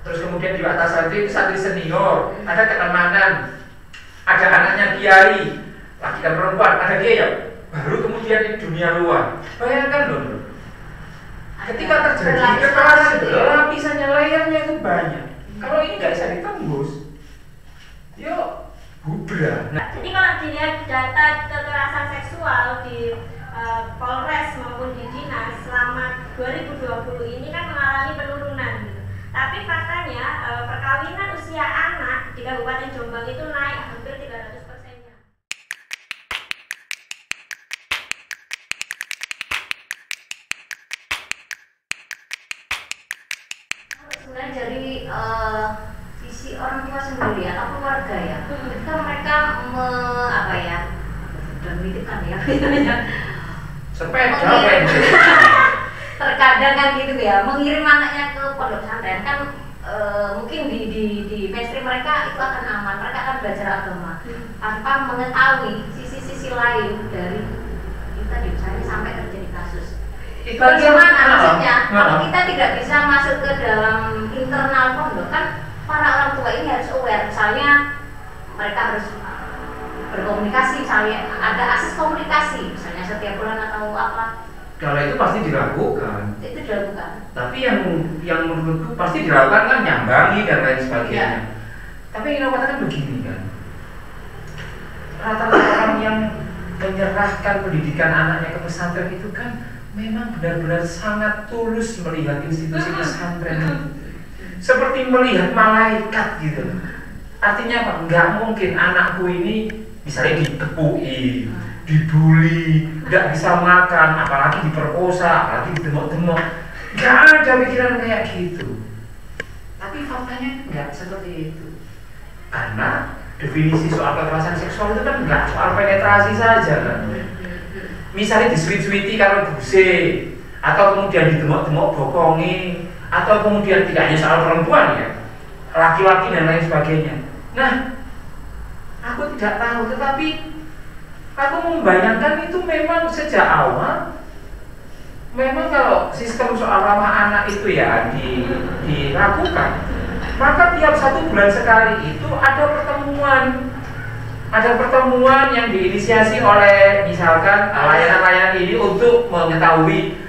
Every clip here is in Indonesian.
terus kemudian di atas santri itu santri senior, ada keamanan, ada anaknya kiai, laki dan perempuan, ada dia ya. Baru kemudian di dunia luar. Bayangkan loh, ketika terjadi kekerasan, lapisannya layarnya itu banyak. Kalau ini nggak bisa ditembus, yo bubrah. Nah, jadi kalau dilihat data kekerasan seksual di Polres maupun di dinas selama 2020 ini kan mengalami penurunan gitu. Tapi faktanya perkawinan usia anak di Kabupaten Jombang itu naik hampir 300%-nya. Sebenarnya dari sisi orang tua sendiri atau keluarga ya, ketika mereka menitipkan ya, sepeda terkadang kan gitu ya, mengirim anaknya ke pondok pesantren kan mungkin di mainstream mereka itu akan aman, mereka akan belajar agama tanpa mengetahui sisi-sisi lain dari kita di misalnya sampai terjadi kasus. Bagaimana maksudnya kalau kita tidak bisa masuk ke dalam internal pondok, kan para orang tua ini harus aware, misalnya mereka harus berkomunikasi, misalnya ada akses komunikasi misalnya setiap bulan atau apa. Kalau itu pasti dilakukan. Itu dilakukan. Tapi yang menurutku pasti dilakukan kan nyambangi dan lain sebagainya. Ya. Tapi yang katakan begini kan, rata-rata orang yang menyerahkan pendidikan anaknya ke pesantren itu kan memang benar-benar sangat tulus melihat institusi pesantren itu, seperti melihat malaikat gitu. Artinya apa? Nggak mungkin anakku ini misalnya ditepui, dibully, nggak bisa makan, apalagi diperkosa, apalagi ditemok-temok. Nggak ada pikiran kayak gitu. Tapi faktanya nggak seperti itu. Karena definisi soal kekerasan seksual itu kan nggak soal penetrasi saja kan. Misalnya disweet-sweeti kalau buse, atau kemudian ditemok-temok bokongi, atau kemudian tidak hanya soal perempuan ya, laki-laki dan lain sebagainya. Nah, aku tidak tahu, tetapi aku membayangkan itu memang sejak awal, memang kalau sistem soal ramah anak itu ya dilakukan, maka tiap 1 bulan sekali itu ada pertemuan yang diinisiasi oleh misalkan layanan-layanan ini untuk mengetahui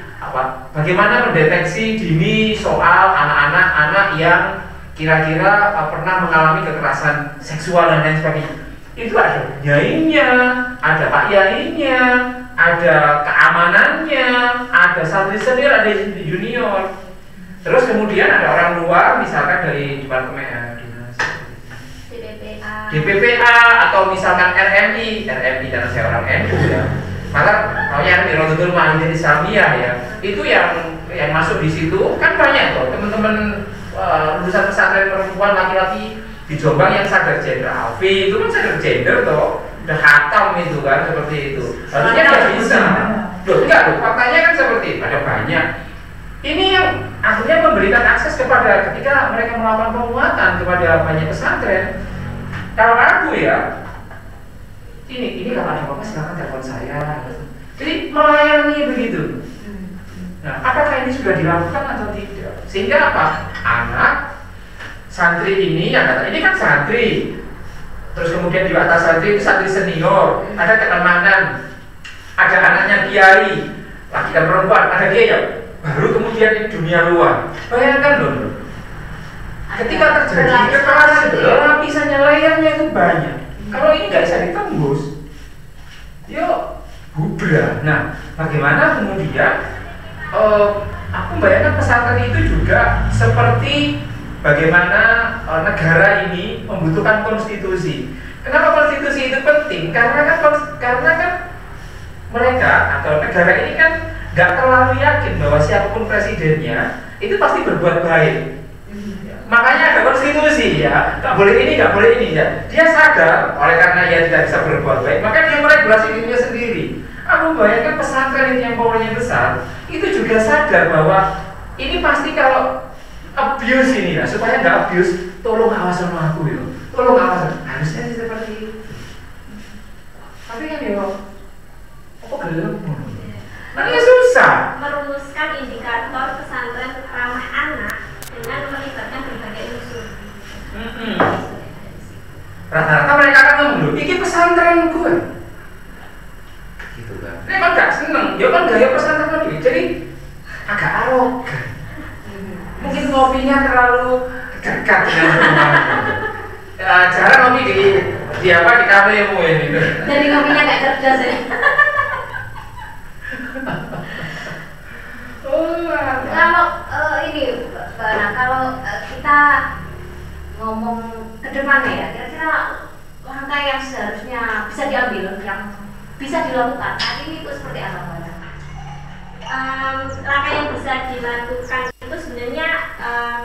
bagaimana mendeteksi dini soal anak-anak yang kira-kira pernah mengalami kekerasan seksual dan lain sebagainya. Itu ada yainya, ada pak yainya, ada keamanannya, ada santri senior, ada junior. Terus kemudian ada orang luar, misalkan dari departemen dinas DPPA atau misalkan RMI dan saya orang NU ya. Maka kalau yang di Rodotul Mahidin Islamiyah ya, itu yang masuk di situ kan banyak tuh teman-teman lulusan pesantren perempuan laki-laki di Jombang yang sadar gender. Alfi itu kan sadar gender toh, udah khatam itu kan seperti itu. Harusnya nggak bisa. Enggak, faktanya kan seperti itu. Ada banyak. Ini yang akhirnya memberikan akses kepada ketika mereka melakukan penguatan kepada banyak pesantren. Kalau aku ya, ini kalau ada apa-apa silakan telepon saya. Jadi melayani begitu. Nah, apakah ini sudah dilakukan atau tidak? Sehingga apa? Anak santri ini yang kata ini kan santri, terus kemudian di atas santri itu santri senior, ada keamanan, ada anaknya kiai, laki dan perempuan, ada dia ya. Baru kemudian di dunia luar. Bayangkan loh, ketika terjadi kekerasan, lapisannya layarnya itu banyak. Kalau ini nggak bisa ditembus, yo bubrah. Nah, bagaimana kemudian? Aku bayangkan pesantren itu juga seperti bagaimana negara ini membutuhkan konstitusi. Kenapa konstitusi itu penting? Karena kan mereka atau negara ini kan nggak terlalu yakin bahwa siapapun presidennya itu pasti berbuat baik. Makanya ada konstitusi ya, nggak boleh ini, nggak boleh ini ya. Dia sadar oleh karena ia tidak bisa berbuat baik, maka dia meregulasi dirinya sendiri. Aku bayangkan pesantren yang powernya besar itu juga sadar bahwa ini pasti kalau abuse ini ya, supaya nggak abuse, tolong awas sama aku ya, tolong awas. Harusnya sih seperti itu. Tapi kan ya, apa gelap? Nanti susah merumuskan indikator pesantren ramah anak dengan melibatkan berbagai rata-rata mereka akan ngomong, ini pesantren gue. Gitu kan. Memang gak seneng, ya kan gaya pesantren lagi. Jadi agak arogan. Mungkin ngopinya terlalu dekat dengan rumahnya. Jarang ngopi di apa di kafemu ini. Jadi ngopinya gak cerdas ya. Kalau ini kalau kita ngomong ke depannya ya, kira-kira langkah yang seharusnya bisa diambil, yang bisa dilakukan saat ini itu seperti apa, Mbak? Langkah yang bisa dilakukan itu sebenarnya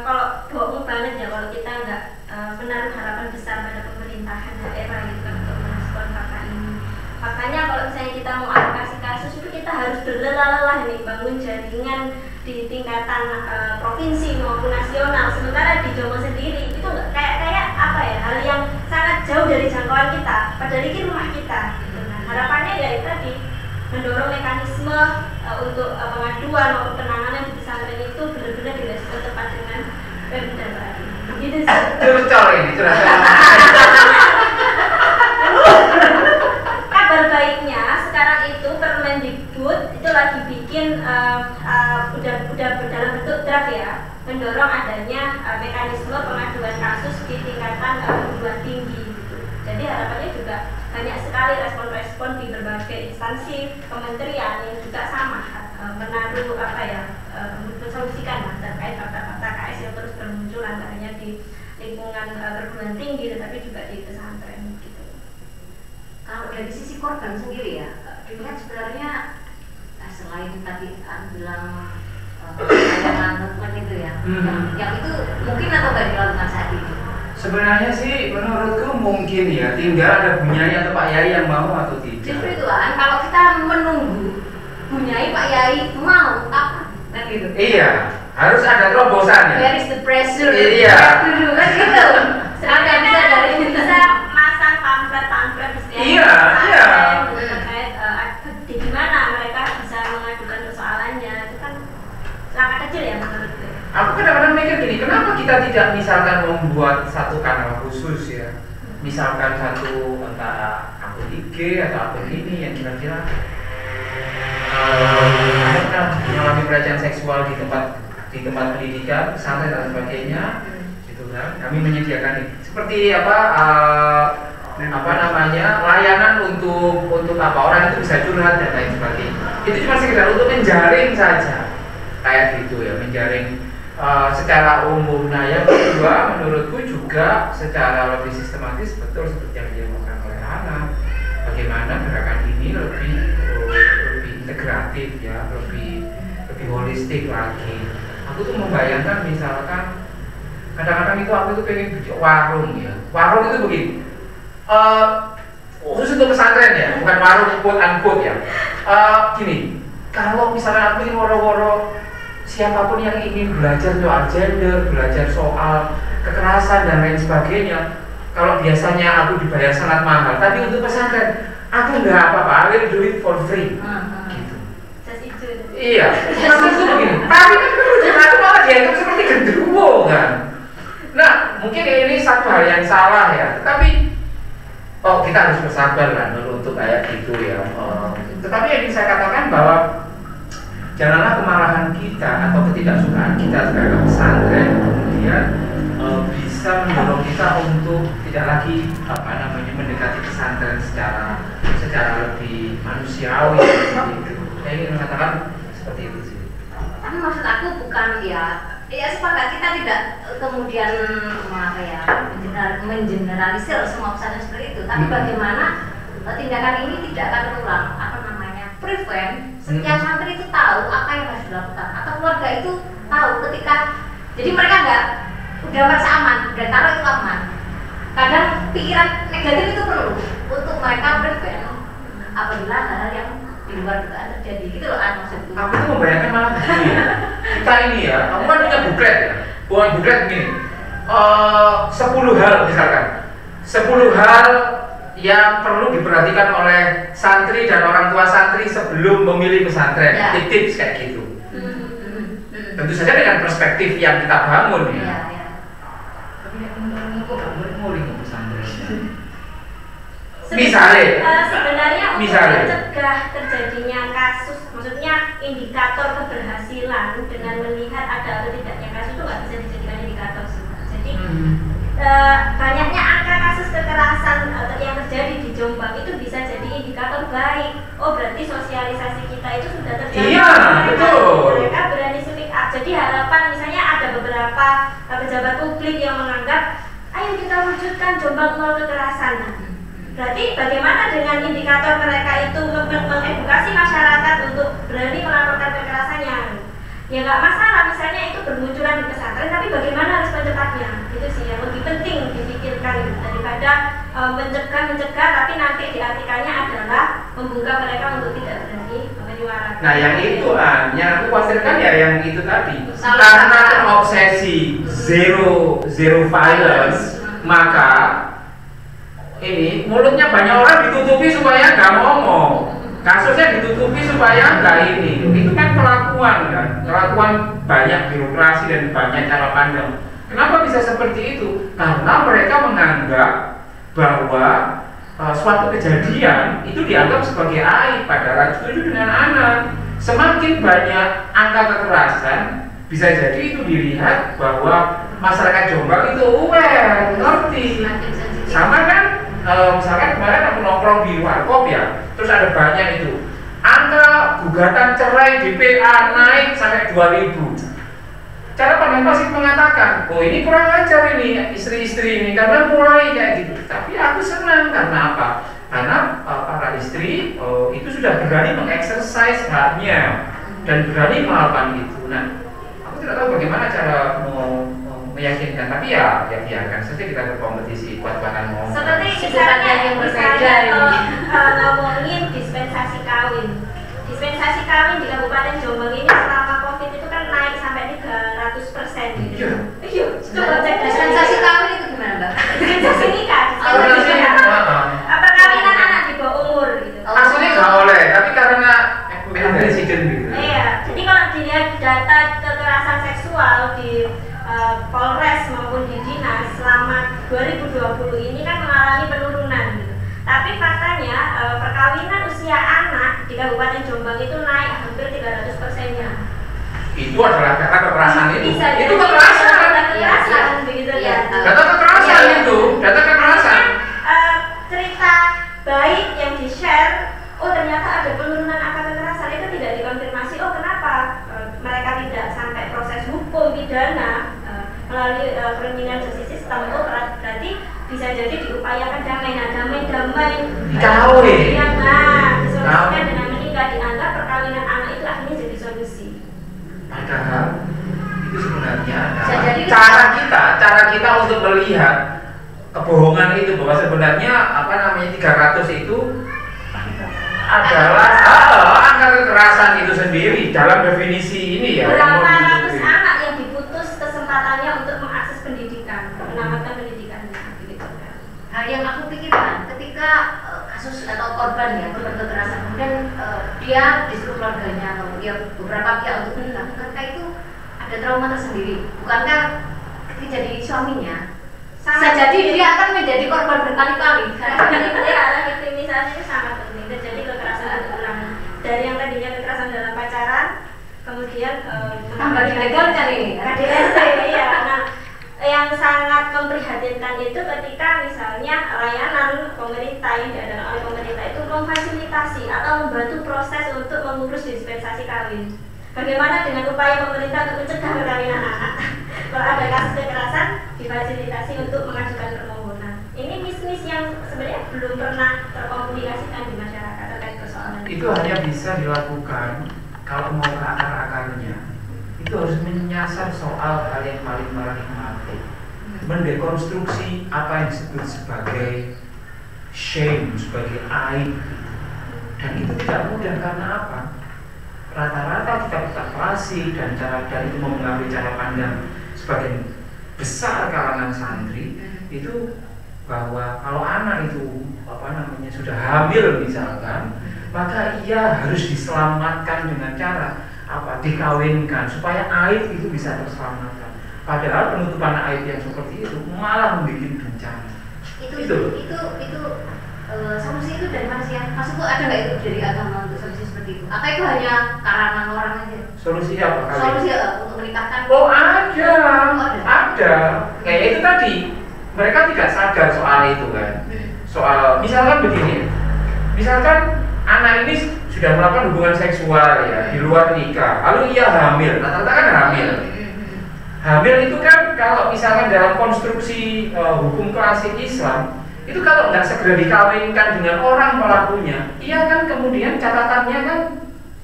kalau bohong banget ya kalau kita nggak menaruh harapan besar pada pemerintahan daerah gitu untuk merespon fakta ini. Faktanya kalau misalnya kita mau advokasi kasus itu kita harus berlelah-lelah nih bangun jaringan di tingkatan provinsi maupun nasional. Sementara di Jombang sendiri itu nggak kayak apa ya, hal yang sangat jauh dari jangkauan kita. Padahal ini rumah kita. Gitu. Nah, harapannya ya itu tadi mendorong mekanisme untuk pengaduan maupun penanganan di pesantren itu benar-benar direspon tepat dengan Pemda saat ini. Gitu sih. Curcol ini curhat. Kabar baiknya sekarang itu Permendikbud itu lagi bikin udah dalam bentuk draft ya, mendorong adanya mekanisme pengaduan kasus di tingkatan perguruan tinggi gitu. Jadi harapannya juga banyak sekali respon-respon di berbagai instansi kementerian yang juga sama menaruh mensolusikan lah terkait fakta-fakta KS yang terus bermunculan tak hanya di lingkungan perguruan tinggi tetapi juga di pesantren gitu. Kalau dari sisi korban sendiri ya, dilihat sebenarnya selain tadi bilang layanan itu ya, yang itu mungkin atau nggak dilakukan saat ini? Sebenarnya sih menurutku mungkin ya, tinggal ada Bunyai atau Pak Yai yang mau atau tidak. Justru itu kan, kalau kita menunggu Bunyai Pak Yai mau apa kan gitu. Iya, harus ada terobosan ya. Where is the pressure? Iya. Dulu kan gitu. Sampai bisa dari bisa masang pamflet Iya, iya. terkait di mana mereka bisa mengadukan persoalannya itu kan langkah kecil ya menurutku. Aku kadang-kadang mikir gini, kenapa kita tidak misalkan membuat satu kanal khusus ya, misalkan satu entah akun IG atau akun ini yang kira-kira mengalami pelecehan seksual di tempat pendidikan, pesantren dan sebagainya, gitu kan? Kami menyediakan ini. Seperti layanan untuk apa orang itu bisa curhat dan lain sebagainya. Itu cuma sekedar untuk menjaring saja, kayak gitu ya, menjaring secara umum. Nah yang kedua menurutku juga secara lebih sistematis betul seperti yang dilakukan oleh Ana, bagaimana gerakan ini lebih integratif ya, lebih holistik lagi. Aku tuh membayangkan misalkan kadang-kadang itu aku tuh pengen bikin warung ya. Warung itu begini, khusus untuk pesantren ya, bukan warung quote unquote ya. Gini, kalau misalkan aku ingin woro-woro siapapun yang ingin belajar soal gender, belajar soal kekerasan dan lain sebagainya, kalau biasanya aku dibayar sangat mahal, tapi untuk pesantren aku nggak apa-apa, I will do it for free. Gitu. Iya, maksudku begini. Tapi kan aku malah dianggap seperti genderuwo kan. Nah, mungkin ini satu hal yang salah ya. Tetapi kita harus bersabar lah dulu untuk kayak gitu ya. Tetapi yang bisa saya katakan bahwa janganlah kemarahan kita atau ketidaksukaan kita terhadap pesantren kemudian bisa mendorong kita untuk tidak lagi mendekati pesantren secara lebih manusiawi gitu. Saya ingin mengatakan seperti itu sih. Tapi maksud aku bukan ya sepakat kita tidak kemudian mengeneralisir semua pesantren seperti itu. Tapi bagaimana tindakan ini tidak akan terulang, prevent setiap santri itu tahu apa yang harus dilakukan atau keluarga itu tahu ketika jadi mereka udah merasa aman, udah taruh itu aman. Kadang pikiran negatif itu perlu untuk mereka prevent apabila hal-hal yang di luar dugaan terjadi gitu loh maksudku. Aku tuh membayangkan malah begini ya. Kita ini ya, aku kan punya buklet ya. Bukan buklet begini. 10 hal misalkan. 10 hal yang perlu diperhatikan oleh santri dan orang tua santri sebelum memilih pesantren, ya. Tips kayak gitu. Tentu saja dengan perspektif yang kita bangun ya. Ya. Tapi kok murid-murid pesantren. sebenarnya untuk mencegah terjadinya kasus, maksudnya indikator keberhasilan dengan melihat ada atau tidaknya kasus itu nggak bisa dijadikan indikator sih. Jadi banyaknya angka kasus kekerasan yang terjadi di Jombang itu bisa jadi indikator baik. Oh, berarti sosialisasi kita itu sudah terjadi. Iya, betul. Mereka berani speak up. Jadi harapan misalnya ada beberapa pejabat publik yang menganggap, ayo kita wujudkan Jombang nol kekerasan. Berarti bagaimana dengan indikator mereka itu mengedukasi masyarakat untuk berani melaporkan kekerasannya? Ya nggak masalah, misalnya itu bermunculan di pesantren, tapi bagaimana harus secepatnya? Itu sih yang lebih penting dipikirkan daripada mencegah, tapi nanti diartikannya adalah membuka mereka untuk tidak berani menyuarakan. Nah, yang itu yang aku khawatirkan ya yang itu tadi. Karena obsesi zero violence, maka ini mulutnya banyak orang ditutupi supaya nggak ngomong, kasusnya ditutupi supaya nggak ini. Itu kan kelakuan banyak birokrasi dan banyak cara pandang. Kenapa bisa seperti itu? Karena mereka menganggap bahwa suatu kejadian itu dianggap sebagai aib, padahal setuju dengan anak. Semakin banyak angka kekerasan, bisa jadi itu dilihat bahwa masyarakat Jombang itu aware, ngerti. Sama kan, misalkan kemarin aku nongkrong di warkop ya, terus ada banyak itu angka gugatan cerai di PA naik sampai 2000. Cara pandang pasti mengatakan, oh ini kurang ajar ini istri-istri ini karena mulai kayak gitu. Tapi aku senang karena apa? Karena para istri itu sudah berani mengeksersis haknya dan berani melakukan itu. Nah, aku tidak tahu bagaimana cara meyakinkan, tapi ya biarkan saja kita berkompetisi kuat-kuatan ngomong. Seperti misalnya ngomongin dispensasi kawin. Dispensasi kawin di Kabupaten Jombang ini selama COVID itu kan naik sampai 300% gitu. Iya. Coba cek dispensasi kawin itu gimana, Mbak? Dispensasi nikah. Perkawinan anak di bawah umur gitu. Aslinya nggak boleh, tapi karena presiden gitu. Iya. Jadi kalau dilihat data kekerasan seksual di Polres maupun di dinas selama 2020 ini kan mengalami penurunan gitu. Tapi faktanya perkawinan usia anak di Kabupaten Jombang itu naik hampir 300%-nya. Itu adalah data kekerasan itu. Bisa itu kekerasan. Kekerasan begitu kan. Data kekerasan itu, data kekerasan. Cerita baik yang di-share, oh ternyata ada penurunan angka kekerasan itu tidak dikonfirmasi. Oh kenapa mereka tidak sampai proses hukum pidana melalui criminal justice system? Oh berarti bisa jadi diupayakan damai. Nah damai kemudian disolusikan dengan menikah, dianggap perkawinan anak itu akhirnya jadi solusi. Padahal itu sebenarnya cara kita untuk melihat kebohongan itu, bahwa sebenarnya 300 itu adalah angka kekerasan itu sendiri dalam definisi ini ya. Berapa ratus anak yang diputus kesempatannya untuk mengakses pendidikan, menamatkan pendidikannya gitu kan. Nah, yang aku pikirkan ketika kasus atau korban kekerasan kemudian dia disuruh keluarganya atau dia beberapa pihak untuk menikah, mereka itu ada trauma tersendiri. Bukankah ketika jadi suaminya bisa jadi dia akan menjadi korban berkali-kali? Karena victimisasi itu sangat penting. Terjadi kekerasan berulang dari yang tadinya kekerasan dalam pacaran, kemudian tambah ilegal kan ini? KDRT ya. Nah, yang sangat memprihatinkan itu ketika misalnya layanan pemerintah yang diadakan oleh pemerintah itu memfasilitasi atau membantu proses untuk mengurus dispensasi kawin. Bagaimana dengan upaya pemerintah untuk mencegah perkawinan anak? Kalau ada kasus kekerasan, difasilitasi untuk mengajukan permohonan. Ini mis-mis yang sebenarnya belum pernah terkomunikasikan di masyarakat terkait persoalan itu. Hanya bisa dilakukan kalau mau ke akar-akarnya. Itu harus menyasar soal hal yang paling paradigmatik, mendekonstruksi apa yang disebut sebagai shame, sebagai aib. Dan itu tidak mudah karena apa? Rata-rata kita klasi dan itu mengambil cara pandang sebagian besar kalangan santri itu bahwa kalau anak itu sudah hamil misalkan, maka ia harus diselamatkan dengan cara dikawinkan supaya aib itu bisa terselamatkan. Padahal penutupan aib yang seperti itu malah membuat bencana. Itu solusi itu dari manusia. Maksudku ada nggak itu dari agama untuk solusi seperti itu? Atau itu hanya karangan orang aja? Solusi apa kali? Solusi untuk menikahkan? Oh ada. Kayak itu tadi, mereka tidak sadar soal itu kan. Soal misalkan begini, misalkan anak ini sudah melakukan hubungan seksual ya di luar nikah, lalu ia hamil, rata-rata kan hamil. Hamil itu kan kalau misalkan dalam konstruksi hukum klasik Islam itu kalau nggak segera dikawinkan dengan orang pelakunya, ia kan kemudian catatannya kan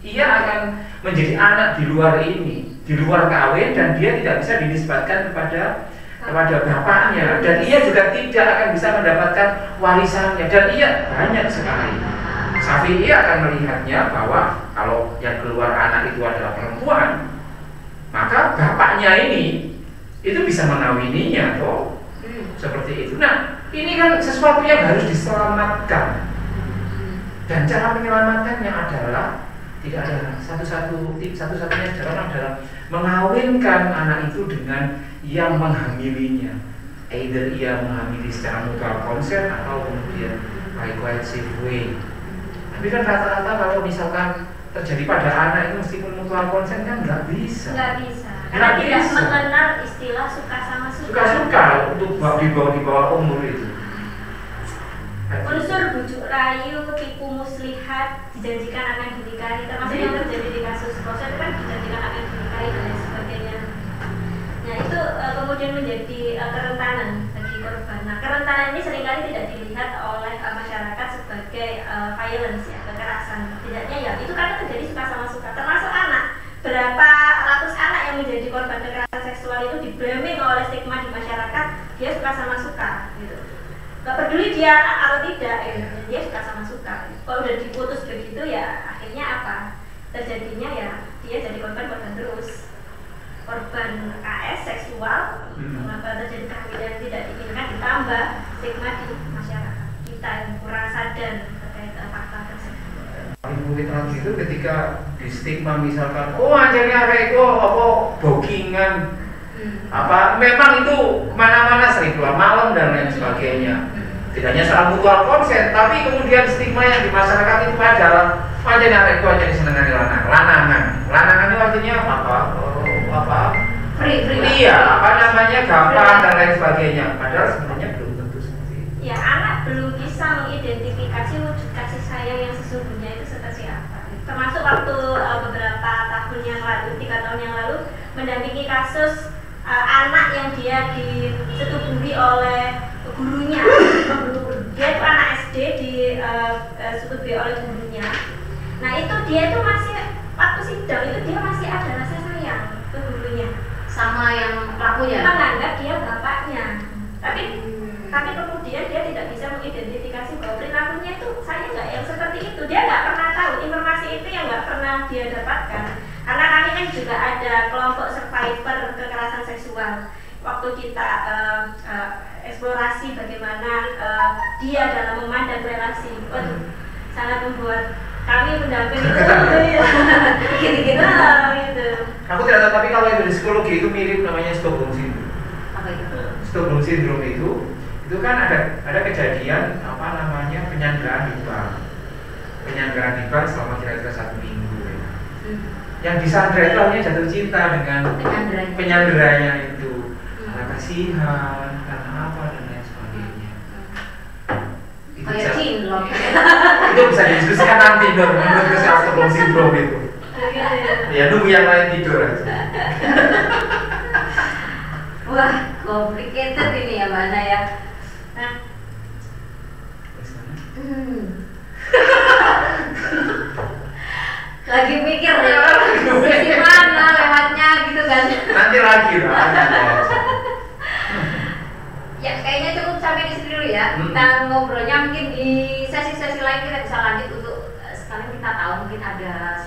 ia akan menjadi anak di luar ini, di luar kawin, dan dia tidak bisa dinisbatkan kepada bapaknya, dan ia juga tidak akan bisa mendapatkan warisannya, dan ia banyak sekali. Syafi'i akan melihatnya bahwa kalau yang keluar anak itu adalah perempuan, maka bapaknya ini itu bisa mengawininya, toh seperti itu. Nah, ini kan sesuatu yang harus diselamatkan, dan cara menyelamatkannya adalah tidak ada satu-satunya jalan adalah mengawinkan anak itu dengan yang menghamilinya, either ia menghamili secara mutual consent atau kemudian by coercive way. Tapi kan rata-rata kalau misalkan terjadi pada anak itu meskipun mutual consent kan nggak bisa. Karena tidak mengenal istilah suka sama suka untuk di bawah umur itu. Unsur bujuk rayu, tipu muslihat, dijanjikan akan dinikahi, termasuk yang terjadi di kasus Rosa itu kan dijanjikan akan dinikahi dan lain sebagainya. Nah itu kemudian menjadi kerentanan bagi korban. Nah kerentanan ini seringkali tidak dilihat oleh masyarakat sebagai violence ya, kekerasan. Tidaknya ya itu karena terjadi suka sama suka, termasuk anak. Berapa ratus anak yang menjadi korban kekerasan seksual itu di-blaming oleh stigma di masyarakat, dia suka sama suka gitu. Gak peduli dia anak atau tidak, dia suka sama suka. Kalau udah diputus begitu ya akhirnya apa? Terjadinya ya dia jadi korban terus. Korban KS seksual, mengapa terjadi kehamilan tidak diinginkan, ditambah stigma di masyarakat kita yang kurang sadar terkait fakta tersebut. Ibu literasi itu ketika di stigma misalkan, oh anjirnya reko, apa bookingan, apa memang itu kemana-mana sering keluar malam dan lain sebagainya. Tidak hanya soal mutual consent, tapi kemudian stigma yang di masyarakat itu adalah anjirnya reko aja disenangi lanangan itu artinya apa? Free. Iya, apa namanya gampang dan lain sebagainya. Padahal sebenarnya belum tentu seperti itu. Ya, anak belum bisa mengidentifikasi wujud kasih sayang yang sesungguhnya itu seperti apa. Termasuk waktu beberapa tahun yang lalu, 3 tahun yang lalu, mendampingi kasus anak yang dia disetubuhi oleh gurunya. Dia itu anak SD disetubuhi oleh gurunya. Nah itu dia itu masih waktu sidang itu dia masih ada rasa sayang ke gurunya. Sama yang pelakunya? Menganggap dia bapaknya. Tapi kemudian dia tidak bisa mengidentifikasi bahwa perilakunya itu saya nggak yang seperti itu. Dia nggak pernah tahu informasi itu yang nggak pernah dia dapatkan. Karena kami kan juga ada kelompok survivor kekerasan seksual. Waktu kita eksplorasi bagaimana dia dalam memandang relasi, sangat membuat kami mendampingi gitu. Aku tidak tahu, tapi kalau itu di psikologi itu mirip namanya Stockholm Syndrome. Apa itu? Stockholm Syndrome itu kan ada kejadian apa namanya penyanderaan di bank selama kira-kira 1 minggu. Yang disandra itu hanya jatuh cinta dengan penyanderanya itu, karena kasihan, karena apa dan lain sebagainya. Kayak cinlok. Itu bisa didiskusikan nanti menurut soal Stockholm Syndrome itu. Ya nunggu yang lain tidur aja. Wah, complicated ini ya mana ya. Nah. Lagi mikir ya, sisi mana lewatnya gitu kan. Nanti lagi lah. Ya kayaknya cukup sampai di sini dulu ya. Kita ngobrolnya mungkin di sesi-sesi lain kita bisa lanjut untuk sekalian kita tahu mungkin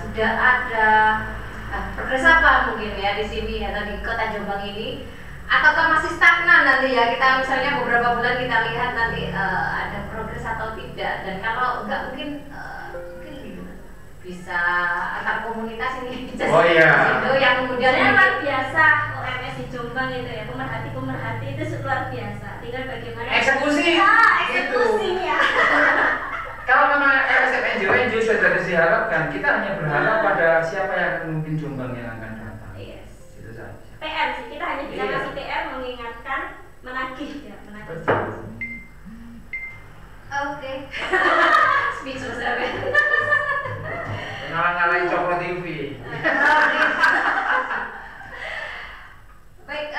sudah ada progres apa mungkin ya di sini atau di Kota Jombang ini, ataukah masih stagnan nanti ya, kita misalnya beberapa bulan kita lihat nanti ada progres atau tidak, dan kalau enggak mungkin bisa antar komunitas ini oh iya yang kemudian luar biasa OMS di Jombang itu ya, pemerhati itu luar biasa. Tinggal bagaimana eksekusi. eksekusinya. Kalau memang LSM NGO sudah diharapkan, kita hanya berharap pada siapa yang akan memimpin Jombang yang akan datang. Yes. Itu saja. PR sih, kita hanya bisa Iya. kasih PR, mengingatkan, menagih ya, menagih. Oke. Speechless ya. Ngalah-ngalahin Cokro TV. Baik,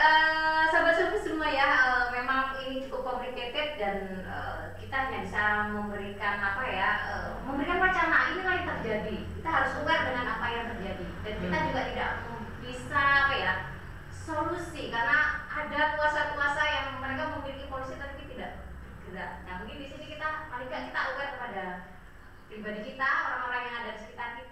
sahabat-sahabat semua ya, memang ini cukup complicated dan kita hanya bisa memberikan apa ya, memberikan wacana inilah yang terjadi. Kita harus aware dengan apa yang terjadi dan kita juga tidak bisa apa ya, solusi karena ada kuasa-kuasa yang mereka memiliki polisi tapi tidak. Nah mungkin di sini kita paling nggak kita aware kepada pribadi kita, orang-orang yang ada di sekitar kita.